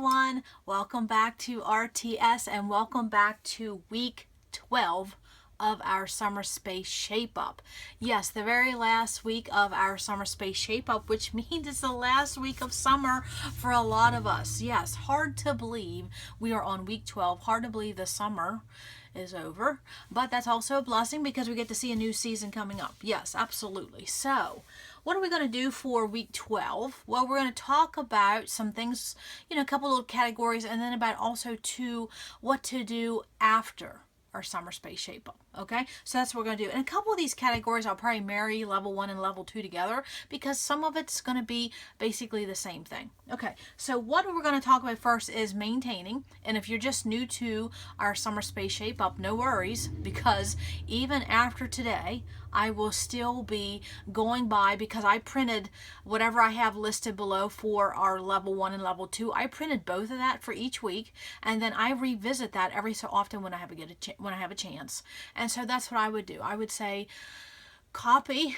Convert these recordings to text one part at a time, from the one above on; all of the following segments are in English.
everyone. Welcome back to RTS and welcome back to week 12 of our summer space shape up. Yes, the very last week of our summer space shape up, which means it's the last week of summer for a lot of us. Yes, hard to believe we are on week 12. Hard to believe the summer is over, but that's also a blessing because we get to see a new season coming up. Yes, absolutely. So what are we going to do for week 12? Well, we're going to talk about some things, a couple little categories, and then about also what to do after our summer space shape up. Okay, so that's what we're going to do. And a couple of these categories I'll probably marry level 1 and level 2 together because some of it's going to be basically the same thing. Okay, so what we're going to talk about first is maintaining. And if you're just new to our summer space shape up, no worries, because even after today I will still be going by, because I printed whatever I have listed below for our level 1 and level 2. I printed both of that for each week, and then I revisit that every so often when I have a chance. And so that's what I would do. I would say copy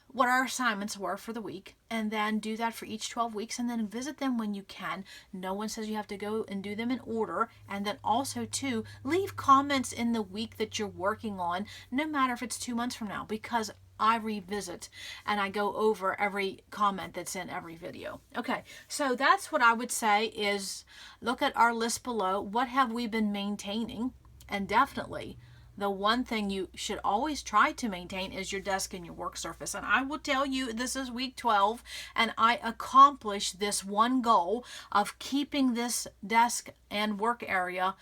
what our assignments were for the week, and then do that for each 12 weeks, and then visit them when you can. No one says you have to go and do them in order. And then also too, leave comments in the week that you're working on, no matter if it's 2 months from now, because I revisit and I go over every comment that's in every video. Okay, so that's what I would say is look at our list below. What have we been maintaining? And definitely the one thing you should always try to maintain is your desk and your work surface. And I will tell you, this is week 12, and I accomplished this one goal of keeping this desk and work area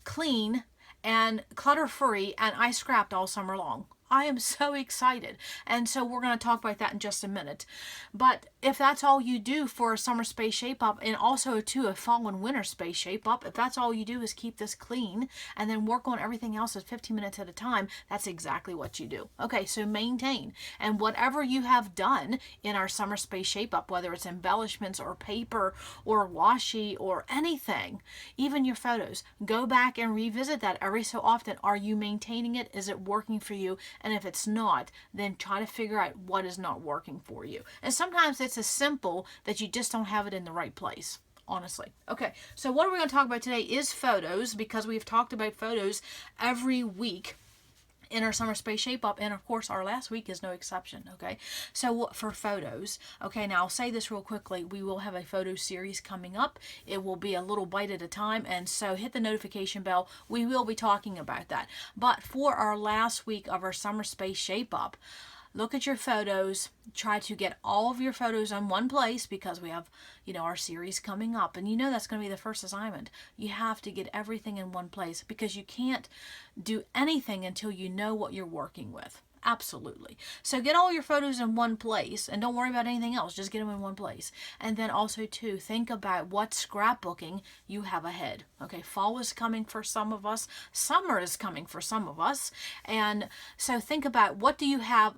clean and clutter-free, and I scrapped all summer long. I am so excited. And so we're going to talk about that in just a minute. But if that's all you do for a summer space shape up, and also to a fall and winter space shape up, if that's all you do is keep this clean and then work on everything else at 15 minutes at a time, that's exactly what you do. Okay, so maintain. And whatever you have done in our summer space shape up, whether it's embellishments or paper or washi or anything, even your photos, go back and revisit that every so often. Are you maintaining it? Is it working for you? And if it's not, then try to figure out what is not working for you. And sometimes it's as simple that you just don't have it in the right place, honestly. Okay, so what we're going to talk about today is photos, because we've talked about photos every week in our summer space shape up, and of course our last week is no exception. Okay, so for photos, okay, now I'll say this real quickly, we will have a photo series coming up. It will be a little bite at a time, and so hit the notification bell. We will be talking about that. But for our last week of our summer space shape up, look at your photos, try to get all of your photos in one place, because we have, our series coming up, and that's going to be the first assignment. You have to get everything in one place, because you can't do anything until you know what you're working with. Absolutely. So get all your photos in one place, and don't worry about anything else. Just get them in one place. And then also too, think about what scrapbooking you have ahead. Okay, fall is coming for some of us. Summer is coming for some of us. And so think about, what do you have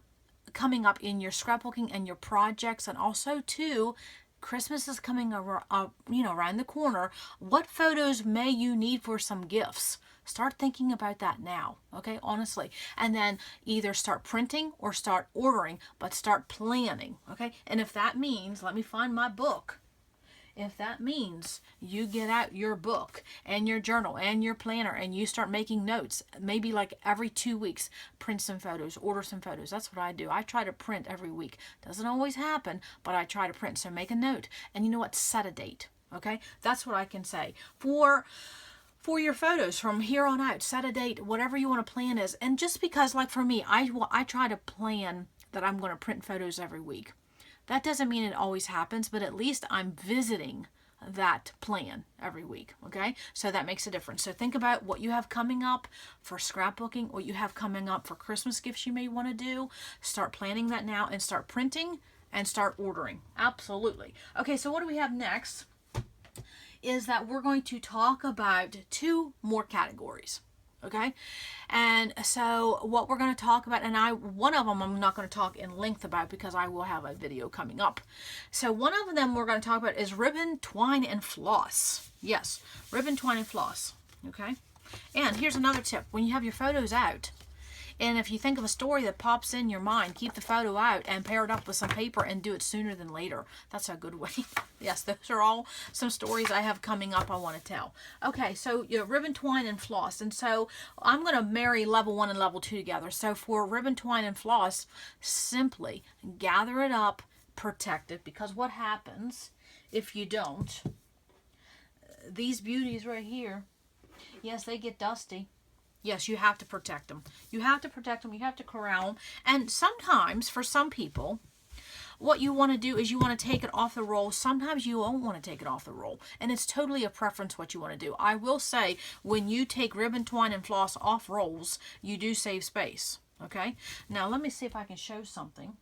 coming up in your scrapbooking and your projects. And also too, Christmas is coming around the corner. What photos may you need for some gifts? Start thinking about that now, okay, honestly. And then either start printing or start ordering, but start planning, okay? And if that means, let me find my book. If that means you get out your book and your journal and your planner and you start making notes, maybe like every 2 weeks, print some photos, order some photos. That's what I do. I try to print every week. Doesn't always happen, but I try to print. So make a note. And you know what? Set a date. Okay? That's what I can say. For your photos from here on out, set a date, whatever you want to plan is. And just because, like for me, I try to plan that I'm going to print photos every week. That doesn't mean it always happens, but at least I'm visiting that plan every week, okay? So that makes a difference. So think about what you have coming up for scrapbooking, what you have coming up for Christmas gifts you may want to do. Start planning that now and start printing and start ordering. Absolutely. Okay, so what do we have next is that we're going to talk about 2 more categories. Okay, and so what we're going to talk about, and one of them I'm not going to talk in length about because I will have a video coming up. So one of them we're going to talk about is ribbon, twine, and floss. Yes, ribbon, twine, and floss. Okay, and here's another tip: when you have your photos out, And if you think of a story that pops in your mind, keep the photo out and pair it up with some paper and do it sooner than later. That's a good way. Yes, those are all some stories I have coming up I want to tell. Okay, so ribbon, twine, and floss. And so I'm going to marry level 1 and level 2 together. So for ribbon, twine, and floss, simply gather it up, protect it, because what happens if you don't? These beauties right here, yes, they get dusty. Yes, you have to protect them. You have to protect them. You have to corral them. And sometimes, for some people, what you want to do is you want to take it off the roll. Sometimes you won't want to take it off the roll. And it's totally a preference what you want to do. I will say, when you take ribbon, twine, and floss off rolls, you do save space. Okay? Now, let me see if I can show something.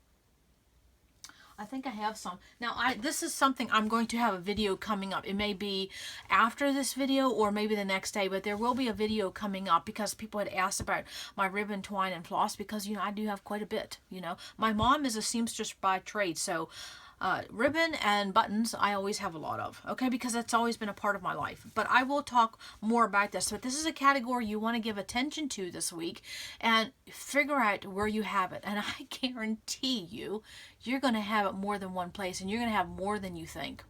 I think I have some. Now, this is something I'm going to have a video coming up. It may be after this video or maybe the next day, but there will be a video coming up because people had asked about my ribbon, twine, and floss because, I do have quite a bit, My mom is a seamstress by trade, so ribbon and buttons I always have a lot of, okay, because that's always been a part of my life. But I will talk more about this. But this is a category you want to give attention to this week and figure out where you have it. And I guarantee you're going to have it more than one place, and you're going to have more than you think.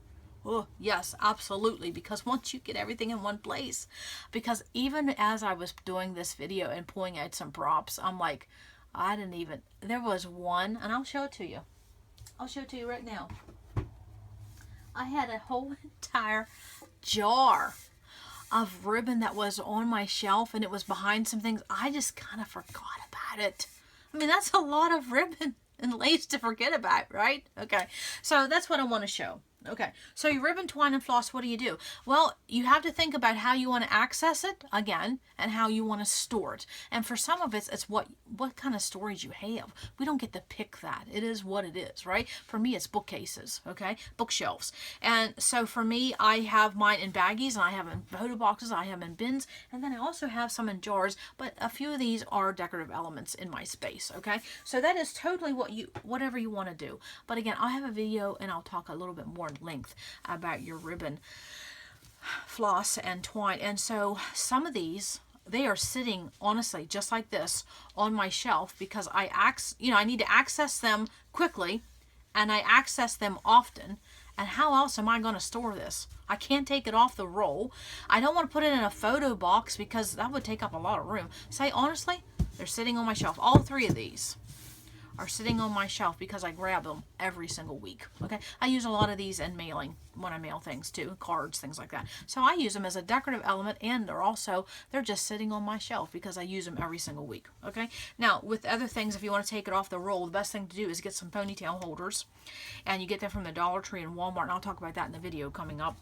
Oh, yes, absolutely, because once you get everything in one place, because even as I was doing this video and pulling out some props, I'm like, there was one, and I'll show it to you. I'll show it to you right now. I had a whole entire jar of ribbon that was on my shelf, and it was behind some things. I just kind of forgot about it. I mean, that's a lot of ribbon and lace to forget about, right? Okay, so that's what I want to show. Okay, so your ribbon, twine, and floss, what do? Well, you have to think about how you want to access it, again, and how you want to store it. And for some of it's what kind of storage you have. We don't get to pick that. It is what it is, right? For me, it's bookcases, okay? Bookshelves. And so for me, I have mine in baggies, and I have in photo boxes, I have in bins, and then I also have some in jars, but a few of these are decorative elements in my space, okay? So that is totally whatever you want to do. But again, I'll have a video, and I'll talk a little bit more length about your ribbon, floss, and twine. And so some of these, they are sitting honestly just like this on my shelf because I need to access them quickly, and I access them often. And how else am I going to store this? I can't take it off the roll. I don't want to put it in a photo box because that would take up a lot of room. Say honestly, they're sitting on my shelf. All three of these are sitting on my shelf because I grab them every single week. Okay, I use a lot of these in mailing when I mail things too, cards, things like that. So I use them as a decorative element, and they're just sitting on my shelf because I use them every single week. Okay, now with other things, if you want to take it off the roll, the best thing to do is get some ponytail holders, and you get them from the Dollar Tree and Walmart, and I'll talk about that in the video coming up.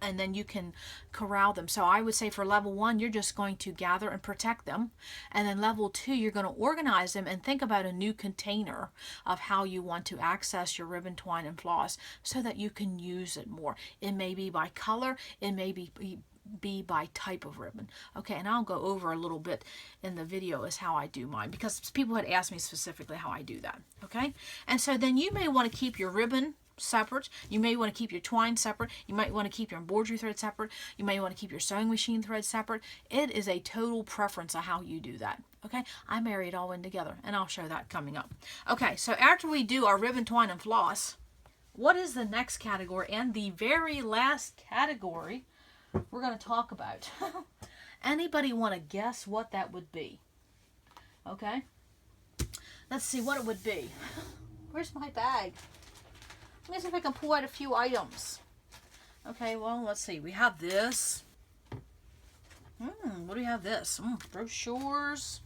And then you can corral them. So I would say for level 1, you're just going to gather and protect them. And then level 2, you're going to organize them and think about a new container of how you want to access your ribbon, twine, and floss so that you can use it more. It may be by color. It may be by type of ribbon. Okay, and I'll go over a little bit in the video as how I do mine because people had asked me specifically how I do that. Okay, and so then you may want to keep your ribbon separate. You may want to keep your twine separate. You might want to keep your embroidery thread separate. You may want to keep your sewing machine thread separate. It is a total preference of how you do that. Okay, I marry it all in together, and I'll show that coming up. Okay, so after we do our ribbon, twine, and floss, what is the next category and the very last category we're going to talk about? Anybody want to guess what that would be? Okay, let's see what it would be. Where's my bag? Let me see if I can pull out a few items. Okay, well, let's see. We have this. What do we have this? Brochures.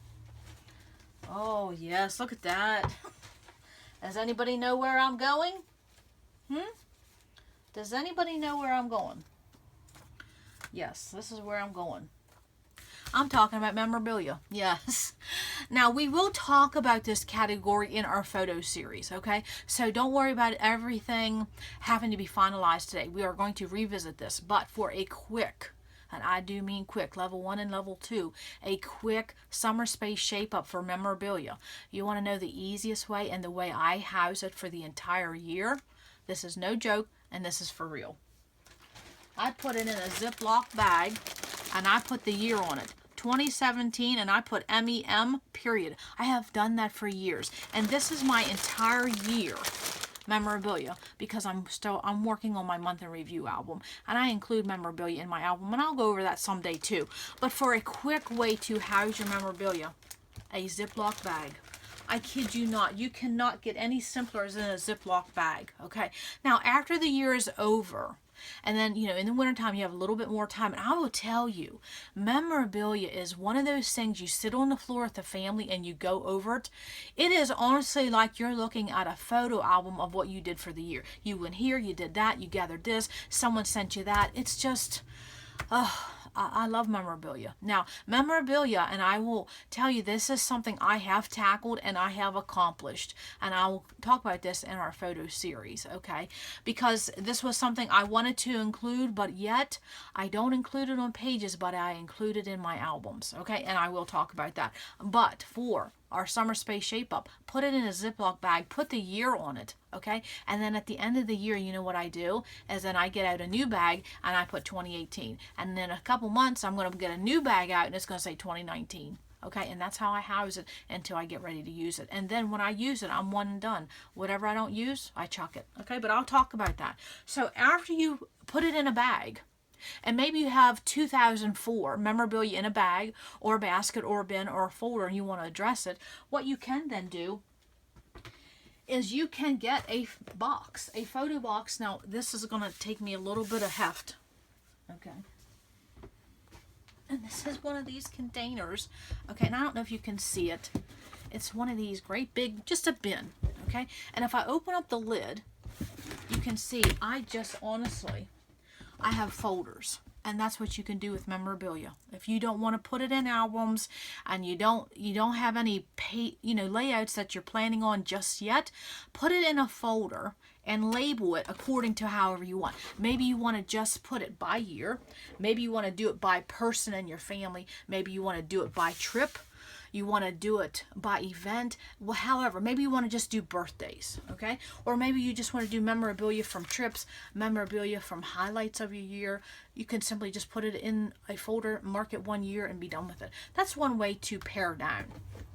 Oh, yes. Look at that. Does anybody know where I'm going? Does anybody know where I'm going? Yes, this is where I'm going. I'm talking about memorabilia. Yes. Now, we will talk about this category in our photo series, okay? So don't worry about everything having to be finalized today. We are going to revisit this, but for a quick, and I do mean quick, level 1 and level 2, a quick summer space shape up for memorabilia. You want to know the easiest way and the way I house it for the entire year? This is no joke, and this is for real. I put it in a Ziploc bag, and I put the year on it. 2017, and I put MEM period. I have done that for years, and this is my entire year memorabilia, because I'm working on my month in review album, and I include memorabilia in my album, and I'll go over that someday too. But for a quick way to house your memorabilia, a Ziploc bag. I kid you not, you cannot get any simpler than a Ziploc bag. Okay, now after the year is over, and then, you know, in the wintertime, you have a little bit more time. And I will tell you, memorabilia is one of those things you sit on the floor with the family and you go over it. It is honestly like you're looking at a photo album of what you did for the year. You went here, you did that, you gathered this, someone sent you that. It's just, I love memorabilia. Now, memorabilia, and I will tell you, this is something I have tackled and I have accomplished. And I will talk about this in our photo series, okay? Because this was something I wanted to include, but yet I don't include it on pages, but I include it in my albums, okay? And I will talk about that. But for our summer space shape up, put it in a Ziploc bag, put the year on it, okay? And then at the end of the year, you know what I do is then I get out a new bag and I put 2018. And then a couple months, I'm going to get a new bag out and it's going to say 2019. Okay, and that's how I house it until I get ready to use it. And then when I use it, I'm one and done. Whatever I don't use, I chuck it. Okay, but I'll talk about that. So after you put it in a bag, and maybe you have 2004 memorabilia in a bag or a basket or a bin or a folder, and you want to address it, what you can then do is you can get a box, a photo box. Now, this is going to take me a little bit of heft. Okay. And this is one of these containers. Okay, and I don't know if you can see it. It's one of these great big, just a bin. Okay, and if I open up the lid, you can see I just honestly, I have folders, and that's what you can do with memorabilia. If you don't want to put it in albums and you don't have any layouts that you're planning on just yet, put it in a folder and label it according to however you want. Maybe you want to just put it by year. Maybe you want to do it by person in your family. Maybe you want to do it by trip. You want to do it by event. Well, however, maybe you want to just do birthdays, okay? Or maybe you just want to do memorabilia from trips, memorabilia from highlights of your year. You can simply just put it in a folder, mark it 1 year, and be done with it. That's one way to pare down,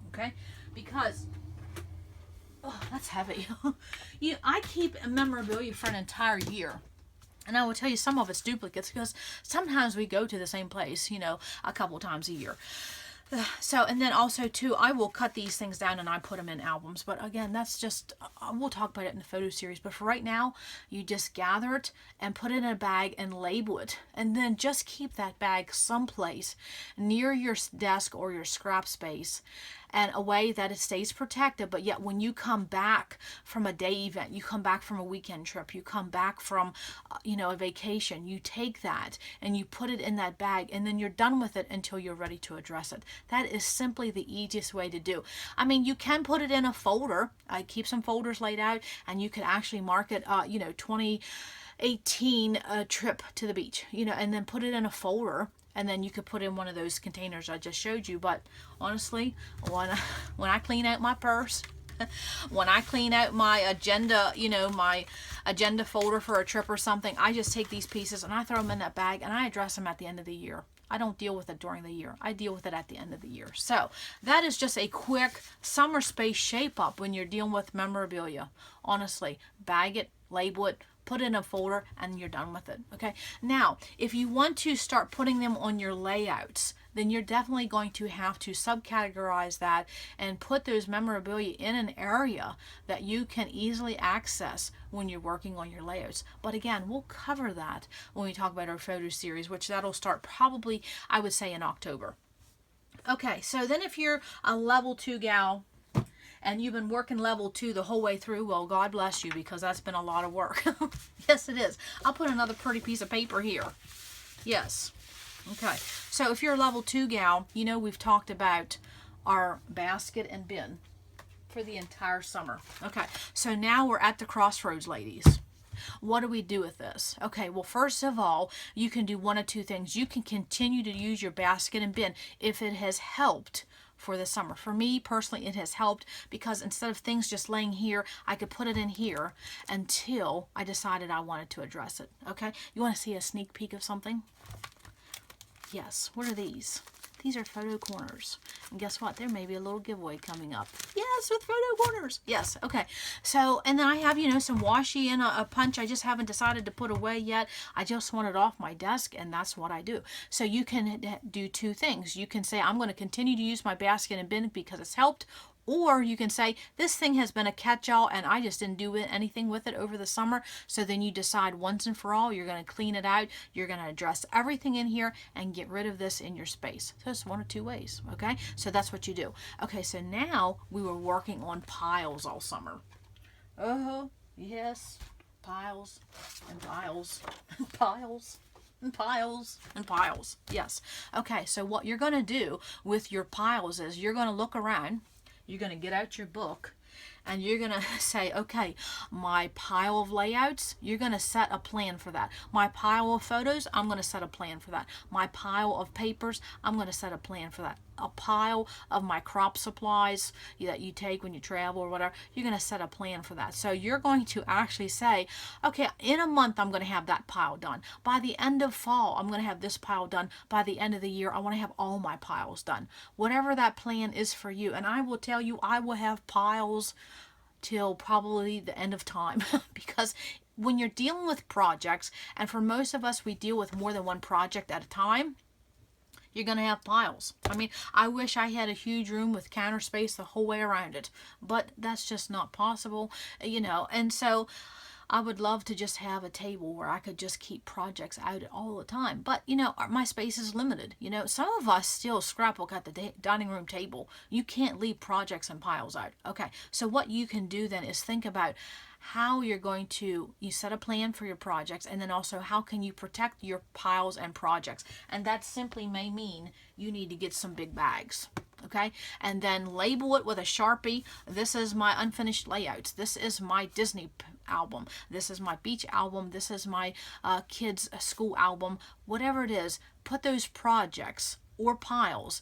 okay? Because, oh, that's heavy. I keep memorabilia for an entire year. And I will tell you, some of it's duplicates because sometimes we go to the same place, a couple times a year. So, and then also too, I will cut these things down and I put them in albums. But again, that's just, we'll talk about it in the photo series. But for right now, you just gather it and put it in a bag and label it. And then just keep that bag someplace near your desk or your scrap space, and a way that it stays protected. But yet when you come back from a day event, you come back from a weekend trip, you come back from, a vacation, you take that and you put it in that bag, and then you're done with it until you're ready to address it. That is simply the easiest way to do. I mean, you can put it in a folder. I keep some folders laid out, and you can actually mark it, 2018 trip to the beach, and then put it in a folder. And then you could put in one of those containers I just showed you. But honestly, when I clean out my purse, when I clean out my agenda, my agenda folder for a trip or something, I just take these pieces and I throw them in that bag and I address them at the end of the year. I don't deal with it during the year. I deal with it at the end of the year. So that is just a quick summer space shape up when you're dealing with memorabilia. Honestly, bag it, label it, put it in a folder, and you're done with it. Okay. Now, if you want to start putting them on your layouts, then you're definitely going to have to subcategorize that and put those memorabilia in an area that you can easily access when you're working on your layouts. But again, we'll cover that when we talk about our photo series, which that'll start probably, I would say, in October. Okay, so then if you're a level 2 gal, and you've been working level 2 the whole way through, well, God bless you, because that's been a lot of work. Yes, it is. I'll put another pretty piece of paper here. Yes. Okay. So if you're a level 2 gal, we've talked about our basket and bin for the entire summer. Okay. So now we're at the crossroads, ladies. What do we do with this? Okay, well, first of all, you can do one of two things. You can continue to use your basket and bin if it has helped for the summer. For me personally, it has helped because instead of things just laying here, I could put it in here until I decided I wanted to address it. Okay, you want to see a sneak peek of something? Yes, what are these? These are photo corners. And guess what? There may be a little giveaway coming up. Yes, with photo corners. Yes, okay. So, and then I have, you know, some washi and a punch I just haven't decided to put away yet. I just want it off my desk, and that's what I do. So you can do two things. You can say, I'm going to continue to use my basket and bin because it's helped. Or you can say, this thing has been a catch-all and I just didn't do anything with it over the summer. So then you decide once and for all, you're going to clean it out. You're going to address everything in here and get rid of this in your space. So it's one of two ways, okay? So that's what you do. Okay, so now we were working on piles all summer. Oh, yes, piles and piles and piles. And piles and piles. Yes. Okay, so what you're going to do with your piles is you're going to look around. You're going to get out your book and you're going to say, okay, my pile of layouts, you're going to set a plan for that. My pile of photos, I'm going to set a plan for that. My pile of papers, I'm going to set a plan for that. A pile of my crop supplies that you take when you travel or whatever, you're going to set a plan for that. So you're going to actually say, okay, in a month I'm going to have that pile done. By the end of fall, I'm going to have this pile done. By the end of the year, I want to have all my piles done. Whatever that plan is for you. And I will tell you, I will have piles till probably the end of time because when you're dealing with projects, and for most of us, we deal with more than one project at a time, you're going to have piles. I mean, I wish I had a huge room with counter space the whole way around it, but that's just not possible, you know. And so I would love to just have a table where I could just keep projects out all the time. But, you know, my space is limited. You know, some of us still scrapbook at the dining room table. You can't leave projects and piles out. Okay, so what you can do then is think about how you're going to, you set a plan for your projects, and then also how can you protect your piles and projects. And that simply may mean you need to get some big bags. Okay, and then label it with a Sharpie. This is my unfinished layouts. This is my Disney album. This is my beach album. This is my kids' school album. Whatever it is, put those projects or piles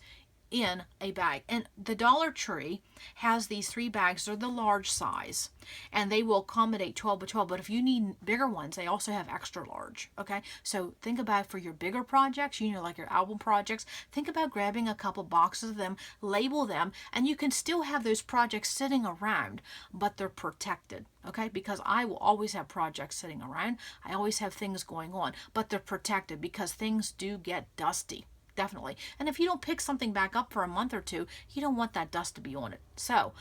in a bag. And the Dollar Tree has these 3 bags. They're the large size and they will accommodate 12 by 12, but if you need bigger ones, they also have extra large. Okay, so think about for your bigger projects, you know, like your album projects, think about grabbing a couple boxes of them, label them, and you can still have those projects sitting around, but they're protected. Okay, because I will always have projects sitting around. I always have things going on, but they're protected because things do get dusty. Definitely. And if you don't pick something back up for a month or two, you don't want that dust to be on it. So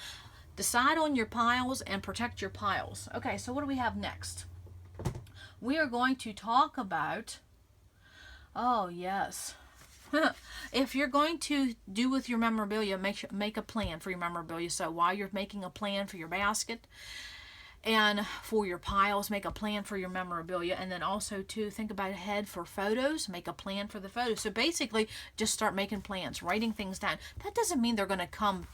decide on your piles and protect your piles. Okay, so what do we have next? We are going to talk about, oh yes, if you're going to do with your memorabilia, make a plan for your memorabilia. So while you're making a plan for your basket and for your piles, make a plan for your memorabilia. And then also to think about ahead for photos, make a plan for the photos. So basically just start making plans, writing things down. That doesn't mean they're going to come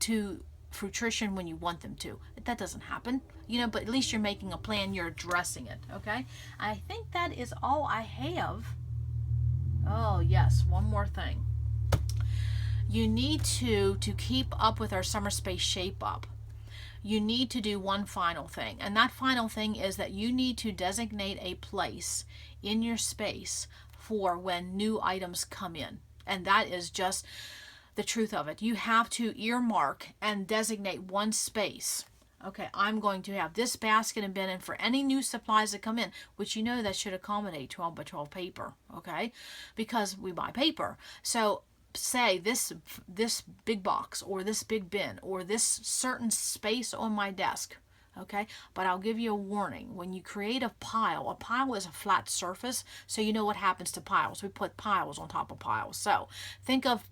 to fruition when you want them to. That doesn't happen, you know, but at least you're making a plan, you're addressing it. Okay, I think that is all I have. Oh yes, one more thing. You need to keep up with our summer space shape up. You need to do one final thing, and that final thing is that you need to designate a place in your space for when new items come in. And that is just the truth of it. You have to earmark and designate one space. Okay, I'm going to have this basket and bin, and for any new supplies that come in, which you know that should accommodate 12 by 12 paper, okay, because we buy paper. So say this big box or this big bin or this certain space on my desk, okay, but I'll give you a warning. When you create a pile is a flat surface, so you know what happens to piles. We put piles on top of piles. So think of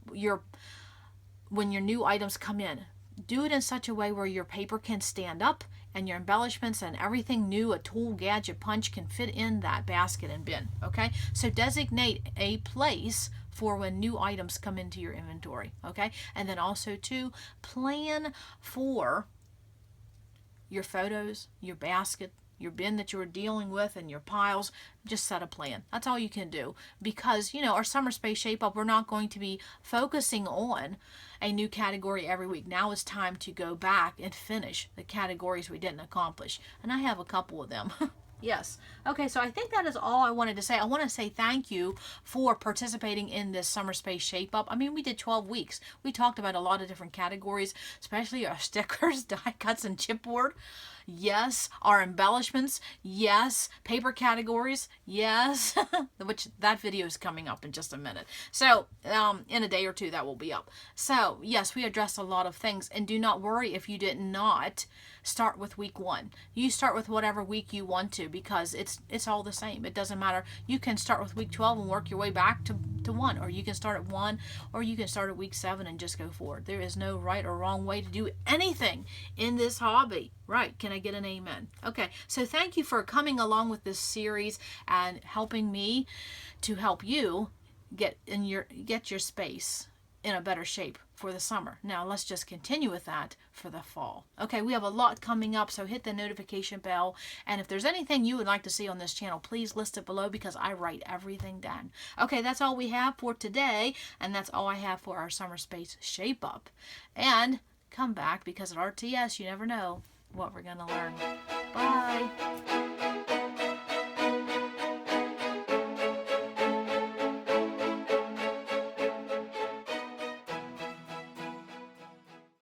when your new items come in, do it in such a way where your paper can stand up and your embellishments and everything new, a tool, gadget, punch, can fit in that basket and bin. Okay, so designate a place for when new items come into your inventory. Okay, and then also to plan for your photos, your basket, your bin that you're dealing with, and your piles. Just set a plan. That's all you can do, because you know our summer space shape up, we're not going to be focusing on a new category every week. Now it's time to go back and finish the categories we didn't accomplish, and I have a couple of them. Yes. Okay, so I think that is all I wanted to say. I want to say thank you for participating in this Summer Space Shape Up. I mean, we did 12 weeks. We talked about a lot of different categories, especially our stickers, die cuts, and chipboard. Yes. Our embellishments. Yes. Paper categories. Yes. Which that video is coming up in just a minute. So, in a day or two, that will be up. So, yes, we addressed a lot of things. And do not worry if you did not start with week 1. You start with whatever week you want to, because it's all the same. It doesn't matter. You can start with week 12 and work your way back to 1, or you can start at 1, or you can start at week 7 and just go forward. There is no right or wrong way to do anything in this hobby. Right? Can I get an amen? Okay, so thank you for coming along with this series and helping me to help you get your space in a better shape for the summer. Now let's just continue with that for the fall. Okay, we have a lot coming up, so hit the notification bell, and if there's anything you would like to see on this channel, please list it below, because I write everything down. Okay, that's all we have for today, and that's all I have for our Summer Space Shape Up. And come back, because at RTS you never know what we're going to learn. Bye.